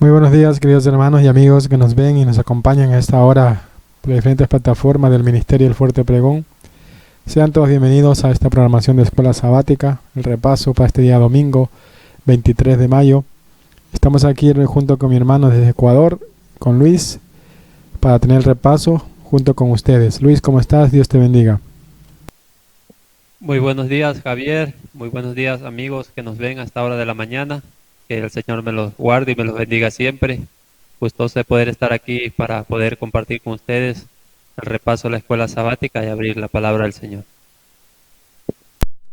Muy buenos días, queridos hermanos y amigos que nos ven y nos acompañan a esta hora por las diferentes plataformas del Ministerio del Fuerte Pregón. Sean todos bienvenidos a esta programación de Escuela Sabática, el repaso para este día domingo 23 de mayo. Estamos aquí junto con mi hermano desde Ecuador, con Luis, para tener el repaso junto con ustedes. Luis, ¿cómo estás? Dios te bendiga. Muy buenos días, Javier. Muy buenos días, amigos que nos ven a esta hora de la mañana. Que el Señor me los guarde y me los bendiga siempre. Gustoso de poder estar aquí para poder compartir con ustedes el repaso de la escuela sabática y abrir la palabra del Señor.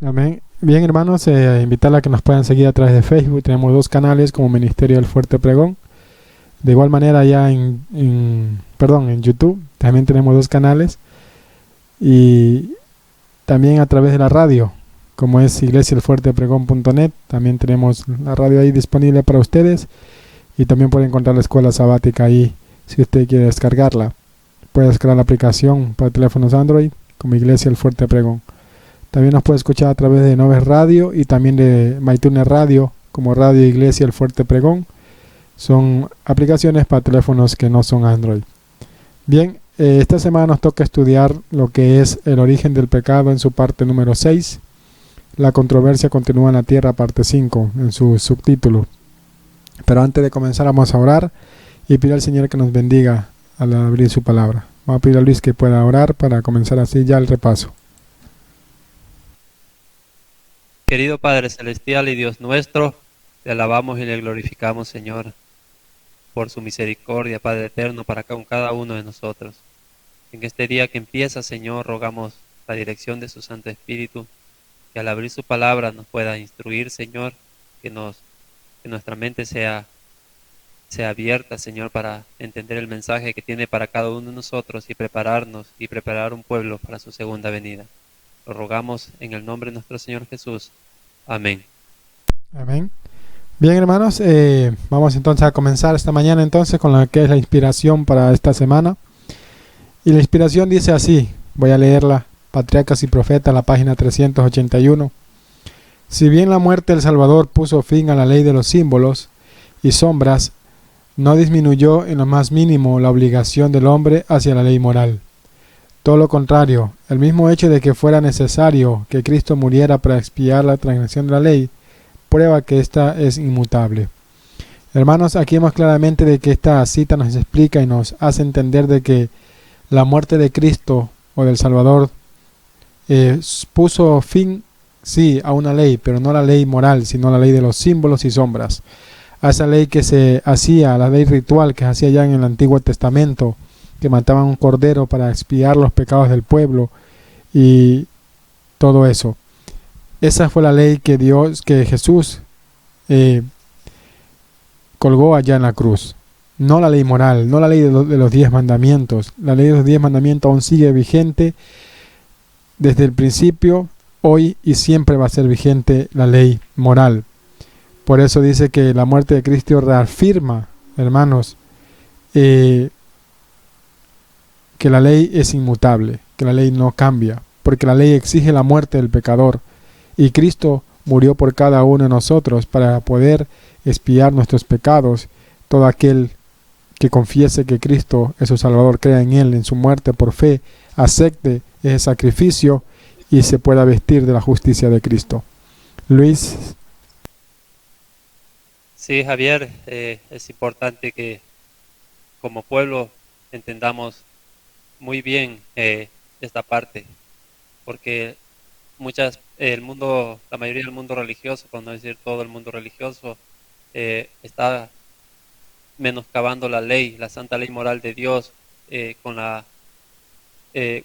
Amén. Bien, hermanos, invitarles a que nos puedan seguir a través de Facebook. Tenemos dos canales como Ministerio del Fuerte Pregón. De igual manera ya en YouTube también tenemos dos canales y también a través de la radio, como es iglesiaelfuertepregón.net, también tenemos la radio ahí disponible para ustedes y también pueden encontrar la escuela sabática ahí si usted quiere descargarla. Puede descargar la aplicación para teléfonos Android como Iglesia El Fuerte Pregón. También nos puede escuchar a través de Noves Radio y también de MyTuner Radio como Radio Iglesia El Fuerte Pregón. Son aplicaciones para teléfonos que no son Android. Bien, esta semana nos toca estudiar lo que es el origen del pecado en su parte número 6. La controversia continúa en la tierra, parte 5, en su subtítulo. Pero antes de comenzar vamos a orar y pedir al Señor que nos bendiga al abrir su palabra. Vamos a pedir a Luis que pueda orar para comenzar así ya el repaso. Querido Padre Celestial y Dios nuestro, te alabamos y le glorificamos, Señor, por su misericordia, Padre eterno, para con cada uno de nosotros. En este día que empieza, Señor, rogamos la dirección de su Santo Espíritu, que al abrir su palabra nos pueda instruir, Señor, que nuestra mente sea abierta, Señor, para entender el mensaje que tiene para cada uno de nosotros y prepararnos y preparar un pueblo para su segunda venida. Lo rogamos en el nombre de nuestro Señor Jesús. Amén. Amén. Bien, hermanos, vamos entonces a comenzar esta mañana entonces con lo que es la inspiración para esta semana. Y la inspiración dice así, voy a leerla, Patriarcas y Profetas, la página 381. Si bien la muerte del Salvador puso fin a la ley de los símbolos y sombras, no disminuyó en lo más mínimo la obligación del hombre hacia la ley moral. Todo lo contrario, el mismo hecho de que fuera necesario que Cristo muriera para expiar la transgresión de la ley, prueba que ésta es inmutable. Hermanos, aquí vemos claramente de que esta cita nos explica y nos hace entender de que la muerte de Cristo o del Salvador puso fin, sí, a una ley, pero no la ley moral, sino la ley de los símbolos y sombras. A esa ley que se hacía, la ley ritual que se hacía ya en el Antiguo Testamento, que mataban un cordero para expiar los pecados del pueblo y todo eso. Esa fue la ley que Jesús colgó allá en la cruz. No la ley moral, no la ley de los 10 mandamientos. La ley de los 10 mandamientos aún sigue vigente desde el principio, hoy y siempre va a ser vigente la ley moral. Por eso dice que la muerte de Cristo reafirma, hermanos, que la ley es inmutable, que la ley no cambia, porque la ley exige la muerte del pecador. Y Cristo murió por cada uno de nosotros para poder expiar nuestros pecados. Todo aquel que confiese que Cristo es su Salvador, crea en Él, en su muerte por fe, acepte ese sacrificio y se pueda vestir de la justicia de Cristo. Luis. Sí, Javier, es importante que como pueblo entendamos muy bien esta parte, porque la mayoría del mundo religioso, por no decir todo el mundo religioso, está menoscabando la ley, la santa ley moral de Dios,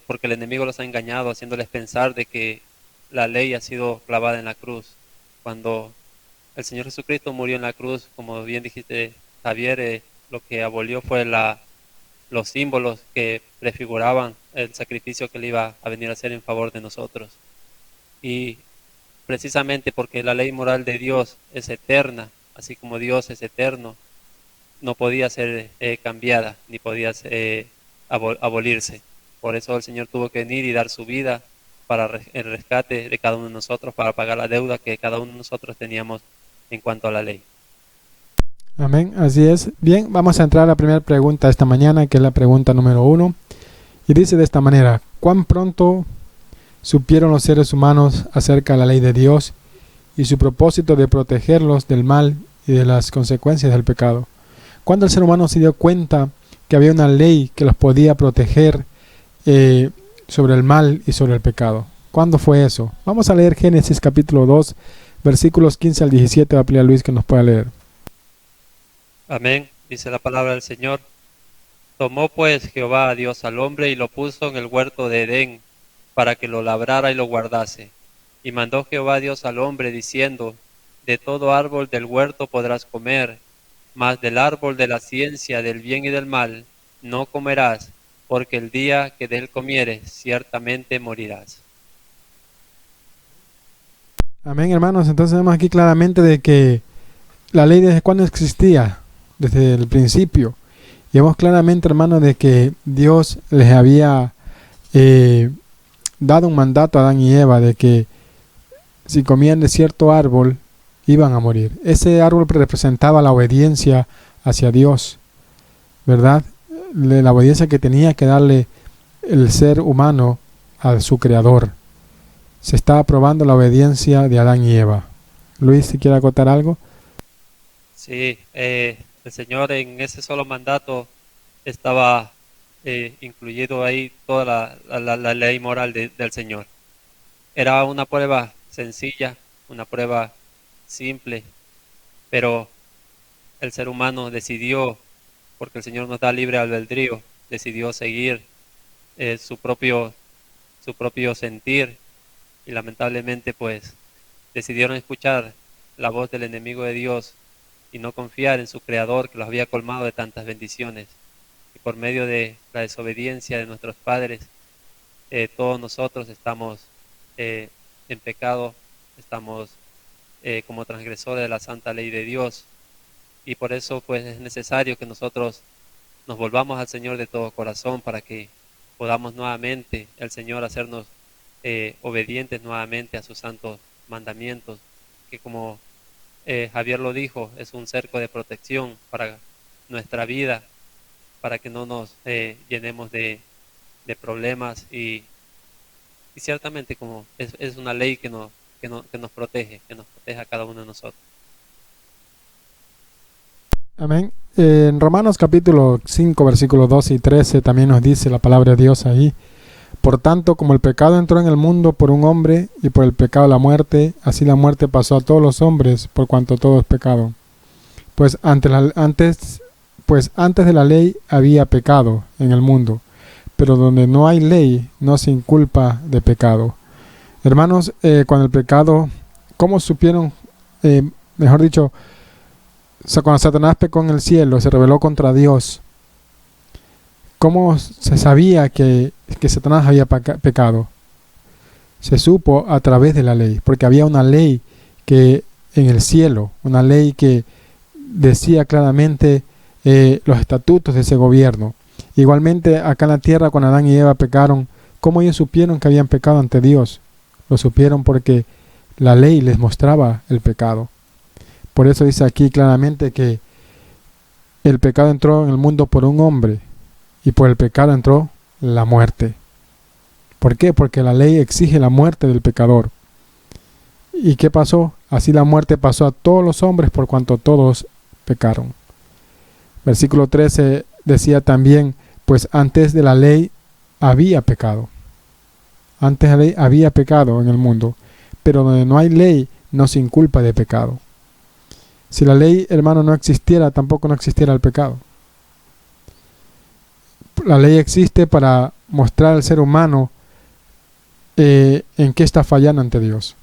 porque el enemigo los ha engañado, haciéndoles pensar de que la ley ha sido clavada en la cruz. Cuando el Señor Jesucristo murió en la cruz, como bien dijiste, Javier, lo que abolió fue los símbolos que prefiguraban el sacrificio que él iba a venir a hacer en favor de nosotros. Y precisamente porque la ley moral de Dios es eterna, así como Dios es eterno, no podía ser cambiada, ni podía abolirse. Por eso el Señor tuvo que venir y dar su vida para el rescate de cada uno de nosotros, para pagar la deuda que cada uno de nosotros teníamos en cuanto a la ley. Amén, así es. Bien, vamos a entrar a la primera pregunta esta mañana, que es la pregunta número 1. Y dice de esta manera: ¿cuán pronto supieron los seres humanos acerca de la ley de Dios y su propósito de protegerlos del mal y de las consecuencias del pecado? ¿Cuándo el ser humano se dio cuenta que había una ley que los podía proteger sobre el mal y sobre el pecado? ¿Cuándo fue eso? Vamos a leer Génesis capítulo 2, versículos 15 al 17. Va a pedir a Luis que nos pueda leer. Amén. Dice la palabra del Señor. Tomó pues Jehová a Dios al hombre y lo puso en el huerto de Edén para que lo labrara y lo guardase. Y mandó Jehová Dios al hombre diciendo: de todo árbol del huerto podrás comer, mas del árbol de la ciencia del bien y del mal no comerás, porque el día que de él comieres ciertamente morirás. Amén, hermanos. Entonces vemos aquí claramente de que la ley desde cuándo existía, desde el principio. Y vemos claramente, hermanos, de que Dios les había dado un mandato a Adán y Eva de que si comían de cierto árbol iban a morir. Ese árbol representaba la obediencia hacia Dios, ¿verdad? La obediencia que tenía que darle el ser humano a su creador. Se estaba probando la obediencia de Adán y Eva. Luis, si quiere acotar algo. Sí, el Señor en ese solo mandato estaba incluido ahí toda la ley moral del Señor. Era una prueba sencilla, una prueba simple, pero el ser humano decidió, porque el Señor nos da libre albedrío, decidió seguir su propio sentir y lamentablemente pues decidieron escuchar la voz del enemigo de Dios y no confiar en su Creador que los había colmado de tantas bendiciones. Y por medio de la desobediencia de nuestros padres, todos nosotros estamos en pecado, estamos como transgresores de la santa ley de Dios. Y por eso pues es necesario que nosotros nos volvamos al Señor de todo corazón para que podamos nuevamente el Señor hacernos obedientes nuevamente a sus santos mandamientos, que como Javier lo dijo, es un cerco de protección para nuestra vida, para que no nos llenemos de problemas y ciertamente como es una ley que nos protege a cada uno de nosotros. Amén. En Romanos capítulo 5, versículos 12 y 13 también nos dice la palabra de Dios ahí: por tanto, como el pecado entró en el mundo por un hombre, y por el pecado la muerte, así la muerte pasó a todos los hombres, por cuanto todo es pecado. Pues antes de la ley había pecado en el mundo, pero donde no hay ley no se inculpa de pecado. Hermanos, cuando el pecado, ¿cómo supieron? Mejor dicho, cuando Satanás pecó en el cielo, se rebeló contra Dios. ¿Cómo se sabía que Satanás había pecado? Se supo a través de la ley, porque había una ley que en el cielo, una ley que decía claramente los estatutos de ese gobierno. Igualmente acá en la tierra, cuando Adán y Eva pecaron, ¿cómo ellos supieron que habían pecado ante Dios? Lo supieron porque la ley les mostraba el pecado. Por eso dice aquí claramente que el pecado entró en el mundo por un hombre, y por el pecado entró la muerte. ¿Por qué? Porque la ley exige la muerte del pecador. ¿Y qué pasó? Así la muerte pasó a todos los hombres por cuanto todos pecaron. Versículo 13 decía también: pues antes de la ley había pecado. Antes de la ley había pecado en el mundo, pero donde no hay ley no se inculpa de pecado. Si la ley, hermano, no existiera, tampoco no existiera el pecado. La ley existe para mostrar al ser humano en qué está fallando ante Dios.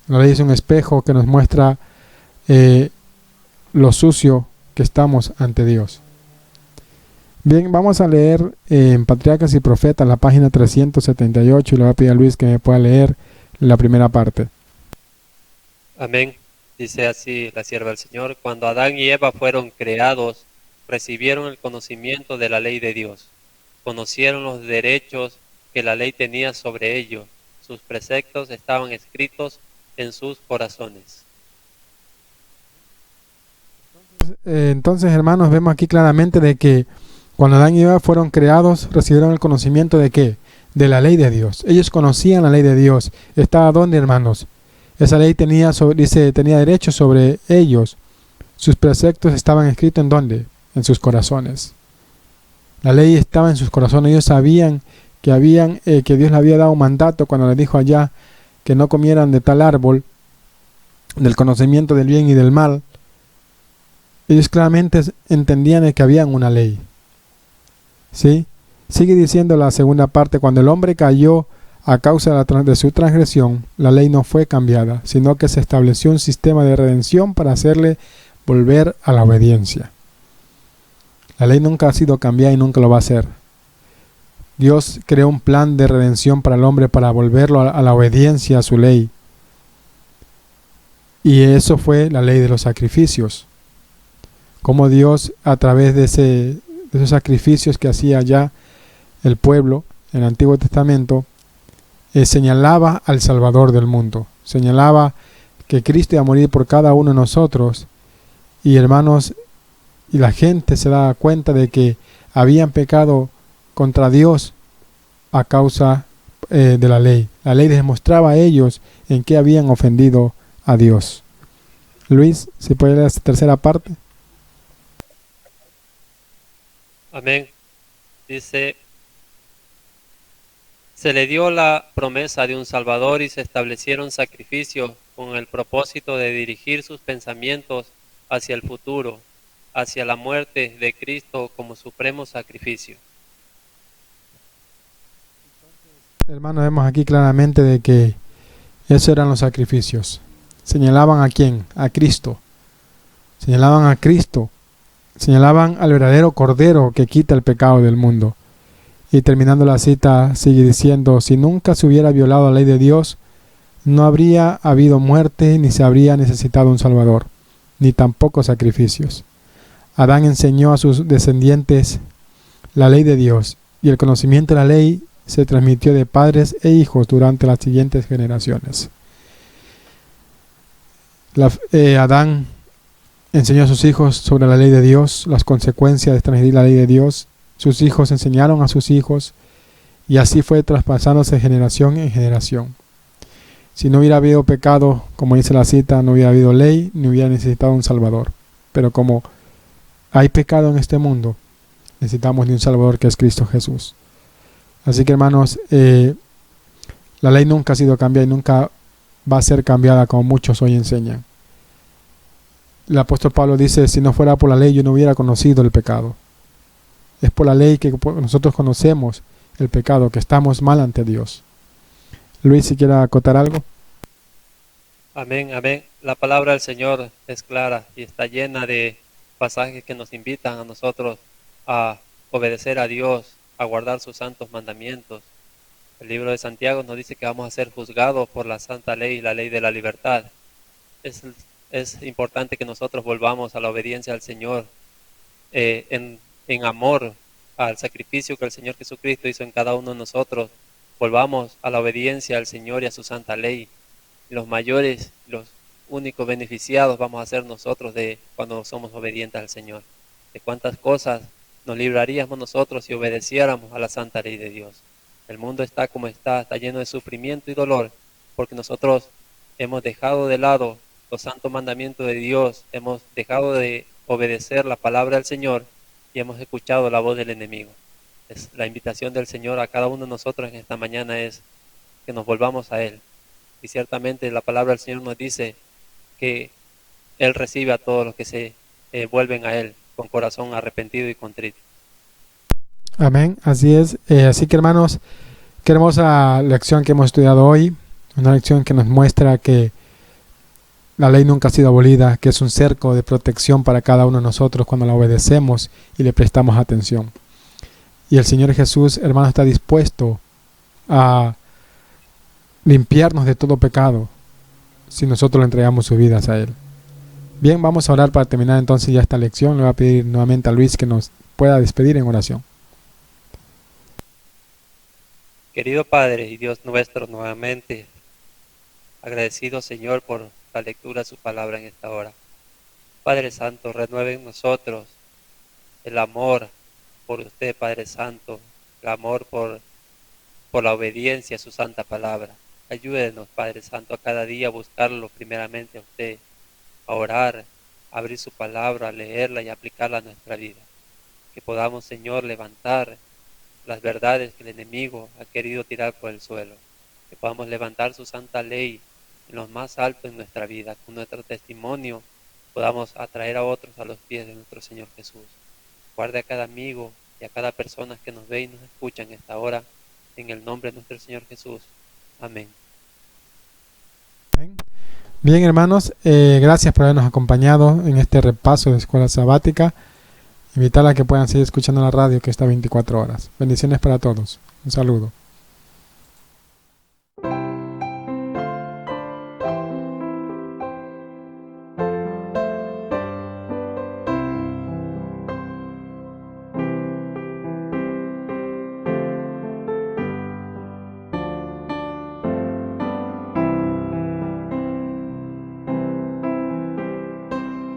La ley es un espejo que nos muestra lo sucio que estamos ante Dios. Bien, vamos a leer en Patriarcas y Profetas la página 378 y le voy a pedir a Luis que me pueda leer la primera parte. Amén. Dice así la sierva del Señor: cuando Adán y Eva fueron creados, recibieron el conocimiento de la ley de Dios, conocieron los derechos que la ley tenía sobre ellos, sus preceptos estaban escritos en sus corazones. Entonces, hermanos, vemos aquí claramente de que cuando Adán y Eva fueron creados, recibieron el conocimiento de ¿qué? De la ley de Dios. Ellos conocían la ley de Dios. ¿Estaba dónde, hermanos? Esa ley tenía, tenía derecho sobre ellos. Sus preceptos estaban escritos ¿en dónde? En sus corazones. La ley estaba en sus corazones. Ellos sabían que que Dios le había dado un mandato cuando les dijo allá que no comieran de tal árbol, del conocimiento del bien y del mal. Ellos claramente entendían de que había una ley. ¿Sí? Sigue diciendo la segunda parte: cuando el hombre cayó a causa de su transgresión, la ley no fue cambiada, sino que se estableció un sistema de redención para hacerle volver a la obediencia. La ley nunca ha sido cambiada y nunca lo va a hacer. Dios creó un plan de redención para el hombre para volverlo a la obediencia a su ley. Y eso fue la ley de los sacrificios. Como Dios, a través de esos sacrificios que hacía ya el pueblo en el Antiguo Testamento, señalaba al Salvador del mundo. Señalaba que Cristo iba a morir por cada uno de nosotros. Y hermanos, y la gente se daba cuenta de que habían pecado contra Dios a causa de la ley. La ley les mostraba a ellos en qué habían ofendido a Dios. Luis, si puede leer esta tercera parte. Amén. Dice, se le dio la promesa de un Salvador y se establecieron sacrificios con el propósito de dirigir sus pensamientos hacia el futuro, hacia la muerte de Cristo como supremo sacrificio. Hermanos, vemos aquí claramente de que esos eran los sacrificios. Señalaban ¿a quién? A Cristo. Señalaban a Cristo. Señalaban al verdadero Cordero que quita el pecado del mundo. Y terminando la cita sigue diciendo: si nunca se hubiera violado la ley de Dios, no habría habido muerte, ni se habría necesitado un Salvador, ni tampoco sacrificios. Adán enseñó a sus descendientes la ley de Dios, y el conocimiento de la ley se transmitió de padres e hijos durante las siguientes generaciones. Adán enseñó a sus hijos sobre la ley de Dios, las consecuencias de transgredir la ley de Dios. Sus hijos enseñaron a sus hijos, y así fue traspasándose de generación en generación. Si no hubiera habido pecado, como dice la cita, no hubiera habido ley, ni hubiera necesitado un Salvador. Pero como hay pecado en este mundo, necesitamos de un Salvador que es Cristo Jesús. Así que, hermanos, la ley nunca ha sido cambiada y nunca va a ser cambiada como muchos hoy enseñan. El apóstol Pablo dice: si no fuera por la ley yo no hubiera conocido el pecado. Es por la ley que nosotros conocemos el pecado, que estamos mal ante Dios. Luis, si quiere acotar algo. Amén, amén. La palabra del Señor es clara y está llena de pasajes que nos invitan a nosotros a obedecer a Dios, a guardar sus santos mandamientos. El libro de Santiago nos dice que vamos a ser juzgados por la santa ley, la ley de la libertad. Es importante que nosotros volvamos a la obediencia al Señor, en amor al sacrificio que el Señor Jesucristo hizo en cada uno de nosotros. Volvamos a la obediencia al Señor y a su santa ley. Los mayores, los únicos beneficiados vamos a ser nosotros de cuando somos obedientes al Señor. De cuántas cosas nos libraríamos nosotros si obedeciéramos a la santa ley de Dios. El mundo está como está lleno de sufrimiento y dolor, porque nosotros hemos dejado de lado los santos mandamientos de Dios, hemos dejado de obedecer la palabra del Señor y hemos escuchado la voz del enemigo. La invitación del Señor a cada uno de nosotros en esta mañana es que nos volvamos a Él. Y ciertamente la palabra del Señor nos dice que Él recibe a todos los que se vuelven a Él con corazón arrepentido y contrito. Amén, así es. Así que, hermanos, qué hermosa lección que hemos estudiado hoy. Una lección que nos muestra que la ley nunca ha sido abolida, que es un cerco de protección para cada uno de nosotros cuando la obedecemos y le prestamos atención. Y el Señor Jesús, hermano, está dispuesto a limpiarnos de todo pecado si nosotros le entregamos sus vidas a Él. Bien, vamos a orar para terminar entonces ya esta lección. Le voy a pedir nuevamente a Luis que nos pueda despedir en oración. Querido Padre y Dios nuestro, nuevamente agradecido, Señor, por la lectura de su palabra en esta hora. Padre Santo, renueve en nosotros el amor por usted, Padre Santo, el amor por la obediencia a su santa palabra. Ayúdenos, Padre Santo, a cada día buscarlo primeramente a usted, a orar, a abrir su palabra, a leerla y aplicarla a nuestra vida. Que podamos, Señor, levantar las verdades que el enemigo ha querido tirar por el suelo. Que podamos levantar su santa ley en lo más alto en nuestra vida. Con nuestro testimonio podamos atraer a otros a los pies de nuestro Señor Jesús. Guarde a cada amigo y a cada persona que nos ve y nos escucha en esta hora, en el nombre de nuestro Señor Jesús. Amén. Bien, hermanos, gracias por habernos acompañado en este repaso de Escuela Sabática. Invitarles a que puedan seguir escuchando la radio, que está 24 horas. Bendiciones para todos. Un saludo.